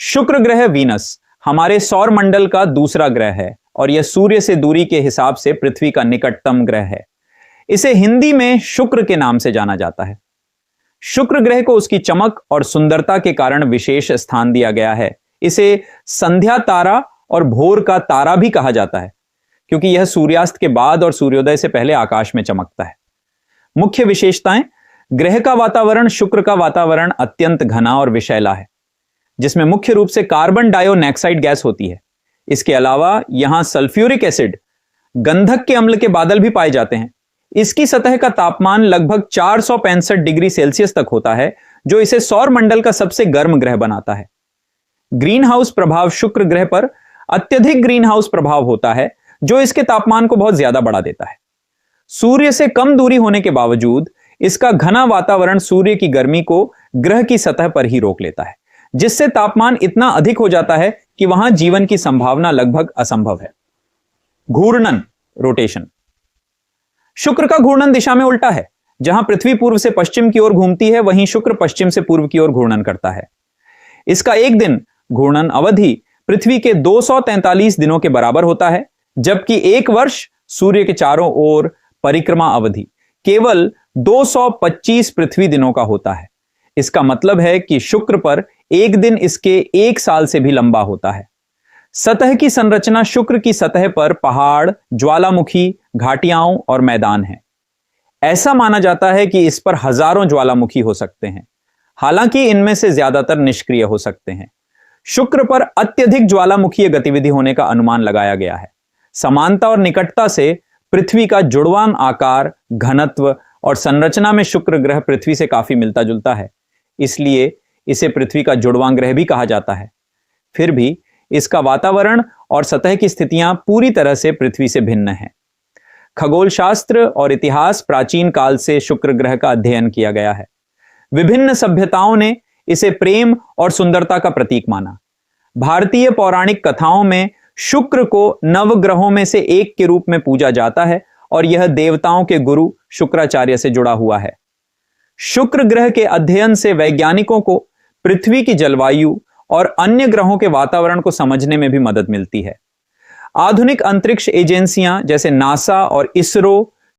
शुक्र ग्रह वीनस हमारे सौर मंडल का दूसरा ग्रह है और यह सूर्य से दूरी के हिसाब से पृथ्वी का निकटतम ग्रह है। इसे हिंदी में शुक्र के नाम से जाना जाता है। शुक्र ग्रह को उसकी चमक और सुंदरता के कारण विशेष स्थान दिया गया है। इसे संध्या तारा और भोर का तारा भी कहा जाता है, क्योंकि यह सूर्यास्त के बाद और सूर्योदय से पहले आकाश में चमकता है। मुख्य विशेषताएं: ग्रह का वातावरण शुक्र का वातावरण अत्यंत घना और विषैला है, जिसमें मुख्य रूप से कार्बन डाइऑक्साइड गैस होती है। इसके अलावा यहां सल्फ्यूरिक एसिड, गंधक के अम्ल के बादल भी पाए जाते हैं। इसकी सतह का तापमान लगभग 465 डिग्री सेल्सियस तक होता है, जो इसे सौर मंडल का सबसे गर्म ग्रह बनाता है। ग्रीन हाउस प्रभाव: शुक्र ग्रह पर अत्यधिक ग्रीन हाउस प्रभाव होता है, जो इसके तापमान को बहुत ज्यादा बढ़ा देता है। सूर्य से कम दूरी होने के बावजूद इसका घना वातावरण सूर्य की गर्मी को ग्रह की सतह पर ही रोक लेता है, जिससे तापमान इतना अधिक हो जाता है कि वहां जीवन की संभावना लगभग असंभव है। घूर्णन, रोटेशन: शुक्र का घूर्णन दिशा में उल्टा है। जहां पृथ्वी पूर्व से पश्चिम की ओर घूमती है, वहीं शुक्र पश्चिम से पूर्व की ओर घूर्णन करता है। इसका एक दिन घूर्णन अवधि पृथ्वी के 243 दिनों के बराबर होता है, जबकि एक वर्ष सूर्य के चारों ओर परिक्रमा अवधि केवल 225 पृथ्वी दिनों का होता है। इसका मतलब है कि शुक्र पर एक दिन इसके एक साल से भी लंबा होता है। सतह की संरचना: शुक्र की सतह पर पहाड़, ज्वालामुखी, घाटियां और मैदान हैं। ऐसा माना जाता है कि इस पर हजारों ज्वालामुखी हो सकते हैं, हालांकि इनमें से ज्यादातर निष्क्रिय हो सकते हैं। शुक्र पर अत्यधिक ज्वालामुखीय गतिविधि होने का अनुमान लगाया गया है। समानता और निकटता से पृथ्वी का जुड़वां आकार, घनत्व और संरचना में शुक्र ग्रह पृथ्वी से काफी मिलता जुलता है, इसलिए इसे पृथ्वी का जुड़वां ग्रह भी कहा जाता है। फिर भी इसका वातावरण और सतह की स्थितियां पूरी तरह से पृथ्वी से भिन्न हैं। खगोल शास्त्र और इतिहास: प्राचीन काल से शुक्र ग्रह का अध्ययन किया गया है। विभिन्न सभ्यताओं ने इसे प्रेम और सुंदरता का प्रतीक माना। भारतीय पौराणिक कथाओं में शुक्र को नवग्रहों में से एक के रूप में पूजा जाता है और यह देवताओं के गुरु शुक्राचार्य से जुड़ा हुआ है। शुक्र ग्रह के अध्ययन से वैज्ञानिकों को पृथ्वी की जलवायु और अन्य ग्रहों के वातावरण को समझने में भी मदद मिलती है। आधुनिक अंतरिक्ष एजेंसियां जैसे नासा और इसरो